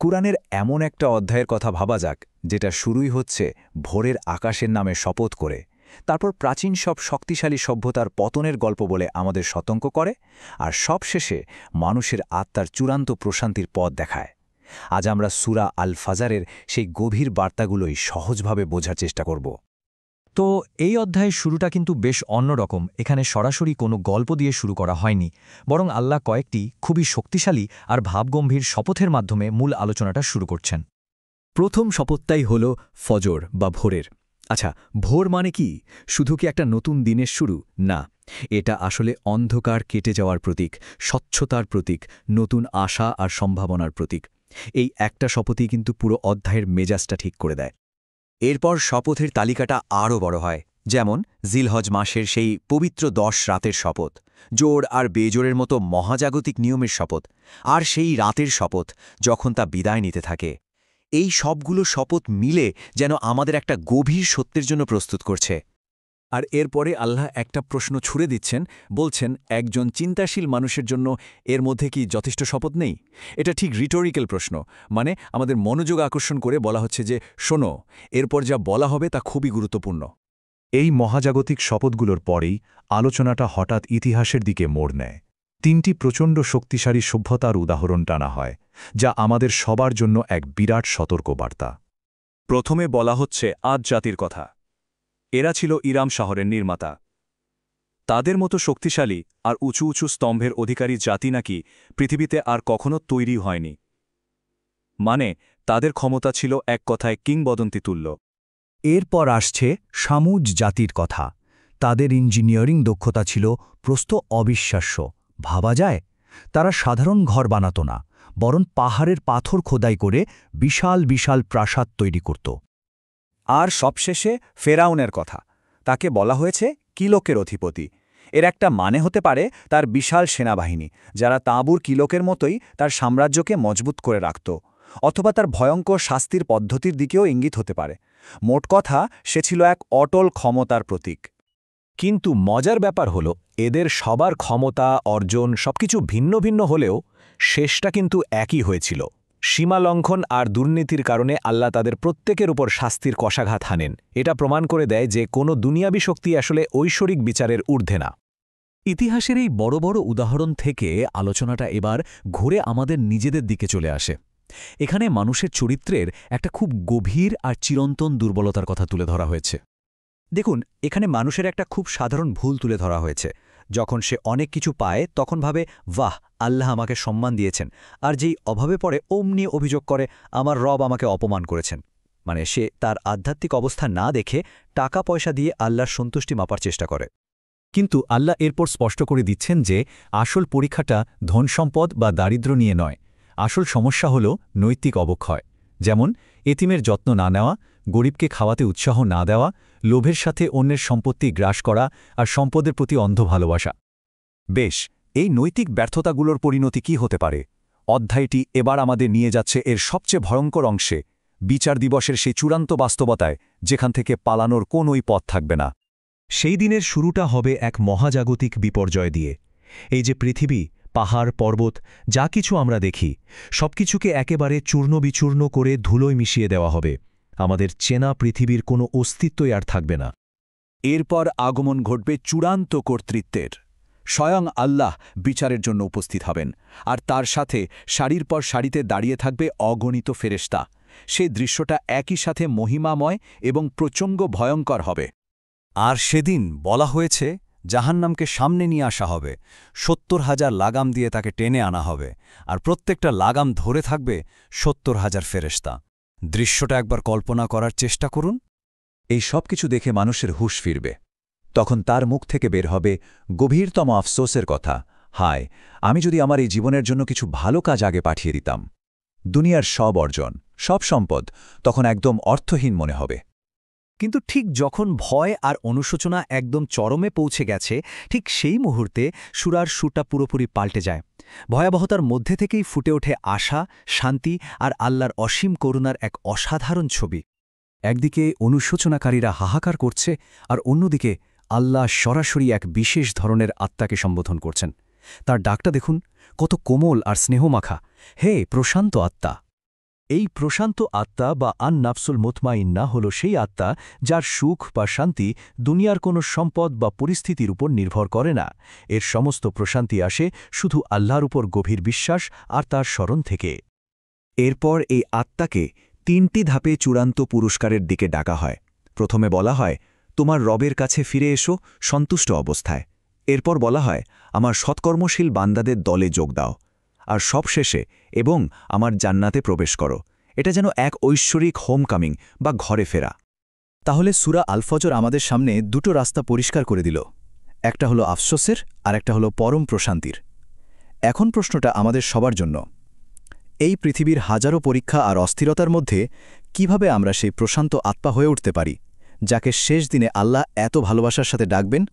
কুরআনের এমন একটা অধ্যায়ের কথা ভাবা যাক যেটা শুরুই হচ্ছে ভোরের আকাশের নামে শপথ করে, তারপর প্রাচীন সব শক্তিশালী সভ্যতার পতনের গল্প বলে আমাদের সতর্ক করে, আর সবশেষে মানুষের আত্মার চূড়ান্ত প্রশান্তির পথ দেখায়। আজ আমরা সূরা আল ফাজারের সেই গভীর বার্তাগুলোই সহজভাবে বোঝার চেষ্টা করব। তো এই অধ্যায়ের শুরুটা কিন্তু বেশ অন্যরকম। এখানে সরাসরি কোনো গল্প দিয়ে শুরু করা হয়নি, বরং আল্লাহ কয়েকটি খুবই শক্তিশালী আর ভাবগম্ভীর শপথের মাধ্যমে মূল আলোচনাটা শুরু করছেন। প্রথম শপথটাই হল ফজর বা ভোরের। আচ্ছা, ভোর মানে কি? শুধু কি একটা নতুন দিনের শুরু? না, এটা আসলে অন্ধকার কেটে যাওয়ার প্রতীক, স্বচ্ছতার প্রতীক, নতুন আশা আর সম্ভাবনার প্রতীক। এই একটা শপথই কিন্তু পুরো অধ্যায়ের মেজাজটা ঠিক করে দেয়। এরপর শপথের তালিকাটা আরও বড় হয়, যেমন জিলহজ মাসের সেই পবিত্র 10 রাতের শপথ, জোর আর বেজোরের মতো মহাজাগতিক নিয়মের শপথ, আর সেই রাতের শপথ যখন তা বিদায় নিতে থাকে। এই সবগুলো শপথ মিলে যেন আমাদের একটা গভীর সত্যের জন্য প্রস্তুত করছে। আর এরপরে আল্লাহ একটা প্রশ্ন ছুড়ে দিচ্ছেন, বলছেন, একজন চিন্তাশীল মানুষের জন্য এর মধ্যে কি যথেষ্ট শপথ নেই? এটা ঠিক রিটোরিক্যাল প্রশ্ন, মানে আমাদের মনোযোগ আকর্ষণ করে বলা হচ্ছে যে, শোনো, এরপর যা বলা হবে তা খুবই গুরুত্বপূর্ণ। এই মহাজাগতিক শপথগুলোর পরেই আলোচনাটা হঠাৎ ইতিহাসের দিকে মোড় নেয়। 3টি প্রচণ্ড শক্তিশালী সভ্যতার উদাহরণ টানা হয়, যা আমাদের সবার জন্য এক বিরাট সতর্কবার্তা। প্রথমে বলা হচ্ছে আদ জাতির কথা। এরা ছিল ইরাম শহরের নির্মাতা। তাদের মতো শক্তিশালী আর উঁচু উঁচু স্তম্ভের অধিকারী জাতি নাকি পৃথিবীতে আর কখনো তৈরি হয়নি। মানে তাদের ক্ষমতা ছিল এক কথায় কিংবদন্তি তুল্য। এরপর আসছে সামুজ জাতির কথা। তাদের ইঞ্জিনিয়ারিং দক্ষতা ছিল প্রস্ত অবিশ্বাস্য। ভাবা যায়, তারা সাধারণ ঘর বানাত না, বরং পাহাড়ের পাথর খোদাই করে বিশাল বিশাল প্রাসাদ তৈরি করত। আর সবশেষে ফেরাউনের কথা। তাকে বলা হয়েছে কিলোকের অধিপতি। এর একটা মানে হতে পারে তার বিশাল সেনাবাহিনী, যারা তাঁবুর কিলোকের মতোই তার সাম্রাজ্যকে মজবুত করে রাখত, অথবা তার ভয়ঙ্কর শাস্তির পদ্ধতির দিকেও ইঙ্গিত হতে পারে। মোট কথা, সে ছিল এক অটল ক্ষমতার প্রতীক। কিন্তু মজার ব্যাপার হল, এদের সবার ক্ষমতা অর্জন সবকিছু ভিন্ন ভিন্ন হলেও শেষটা কিন্তু একই হয়েছিল। সীমালঙ্ঘন আর দুর্নীতির কারণে আল্লাহ তাদের প্রত্যেকের উপর শাস্তির কষাঘাত হানেন। এটা প্রমাণ করে দেয় যে কোনো দুনিয়াবী শক্তি আসলে ঐশ্বরিক বিচারের ঊর্ধ্বে না। ইতিহাসের এই বড় বড় উদাহরণ থেকে আলোচনাটা এবার ঘুরে আমাদের নিজেদের দিকে চলে আসে। এখানে মানুষের চরিত্রের একটা খুব গভীর আর চিরন্তন দুর্বলতার কথা তুলে ধরা হয়েছে। দেখুন, এখানে মানুষের একটা খুব সাধারণ ভুল তুলে ধরা হয়েছে। যখন সে অনেক কিছু পায় তখন ভাবে, বাহ, আল্লাহ আমাকে সম্মান দিয়েছেন, আর যেই অভাবে পড়ে অমনি অভিযোগ করে, আমার রব আমাকে অপমান করেছেন। মানে সে তার আধ্যাত্মিক অবস্থা না দেখে টাকা পয়সা দিয়ে আল্লাহর সন্তুষ্টি মাপার চেষ্টা করে। কিন্তু আল্লাহ এরপর স্পষ্ট করে দিচ্ছেন যে আসল পরীক্ষাটা ধনসম্পদ বা দারিদ্র্য নিয়ে নয়। আসল সমস্যা হল নৈতিক অবক্ষয়। যেমন এতিমের যত্ন না নেওয়া, গরিবকে খাওয়াতে উৎসাহ না দেওয়া, লোভের সাথে অন্যের সম্পত্তি গ্রাস করা, আর সম্পদের প্রতি অন্ধ ভালোবাসা। বেশ, এই নৈতিক ব্যর্থতাগুলোর পরিণতি কি হতে পারে? অধ্যায়টি এবার আমাদের নিয়ে যাচ্ছে এর সবচেয়ে ভয়ঙ্কর অংশে, বিচার দিবসের সেই চূড়ান্ত বাস্তবতায়, যেখান থেকে পালানোর কোনোই পথ থাকবে না। সেই দিনের শুরুটা হবে এক মহাজাগতিক বিপর্যয় দিয়ে। এই যে পৃথিবী, পাহাড়, পর্বত, যা কিছু আমরা দেখি, সবকিছুকে একেবারে চূর্ণবিচূর্ণ করে ধুলোয় মিশিয়ে দেওয়া হবে। আমাদের চেনা পৃথিবীর কোনো অস্তিত্বই আর থাকবে না। এরপর আগমন ঘটবে চূড়ান্ত কর্তৃত্বের। স্বয়ং আল্লাহ বিচারের জন্য উপস্থিত হবেন, আর তার সাথে সারির পর সারিতে দাঁড়িয়ে থাকবে অগণিত ফেরেশতা। সেই দৃশ্যটা একই সাথে মহিমাময় এবং প্রচণ্ড ভয়ঙ্কর হবে। আর সেদিন বলা হয়েছে, জাহান্নামকে সামনে নিয়ে আসা হবে, ৭০,০০০ লাগাম দিয়ে তাকে টেনে আনা হবে, আর প্রত্যেকটা লাগাম ধরে থাকবে ৭০,০০০ ফেরেশতা। দৃশ্যটা একবার কল্পনা করার চেষ্টা করুন। এই সব কিছু দেখে মানুষের হুঁশ ফিরবে। তখন তার মুখ থেকে বের হবে গভীরতম আফসোসের কথা, হায়, আমি যদি আমার এই জীবনের জন্য কিছু ভালো কাজ আগে পাঠিয়ে দিতাম। দুনিয়ার সব অর্জন, সব সম্পদ তখন একদম অর্থহীন মনে হবে। কিন্তু ঠিক যখন ভয় আর অনুশোচনা একদম চরমে পৌঁছে গেছে, ঠিক সেই মুহূর্তে সূরার সুরটা পুরোপুরি পাল্টে যায়। ভয়াবহতার মধ্যে থেকেই ফুটে ওঠে আশা, শান্তি আর আল্লাহর অসীম করুণার এক অসাধারণ ছবি। একদিকে অনুশোচনাকারীরা হাহাকার করছে, আর অন্যদিকে আল্লাহ সরাসরি এক বিশেষ ধরনের আত্মাকে সম্বোধন করছেন। তার ডাকটা দেখুন, কত কোমল আর স্নেহমাখা, হে প্রশান্ত আত্মা। এই প্রশান্ত আত্মা বা আন নাফসুল মুতমাইন্না হল সেই আত্মা যার সুখ বা শান্তি দুনিয়ার কোনো সম্পদ বা পরিস্থিতির উপর নির্ভর করে না। এর সমস্ত প্রশান্তি আসে শুধু আল্লাহর উপর গভীর বিশ্বাস আর তার স্মরণ থেকে। এরপর এই আত্মাকে 3টি ধাপে চূড়ান্ত পুরস্কারের দিকে ডাকা হয়। প্রথমে বলা হয়, তোমার রবের কাছে ফিরে এসো সন্তুষ্ট অবস্থায়। এরপর বলা হয়, আমার সৎকর্মশীল বান্দাদের দলে যোগ দাও। আর সবশেষে, এবং আমার জান্নাতে প্রবেশ করো। এটা যেন এক ঐশ্বরিক হোমকামিং বা ঘরে ফেরা। তাহলে সূরা আল ফজর আমাদের সামনে দুটো রাস্তা পরিষ্কার করে দিল, একটা হলো আফসোসের আর একটা হলো পরম প্রশান্তির। এখন প্রশ্নটা আমাদের সবার জন্য, এই পৃথিবীর হাজারো পরীক্ষা আর অস্থিরতার মধ্যে কিভাবে আমরা সেই প্রশান্ত আত্মা হয়ে উঠতে পারি, যাকে শেষ দিনে আল্লাহ এত ভালোবাসার সাথে ডাকবেন?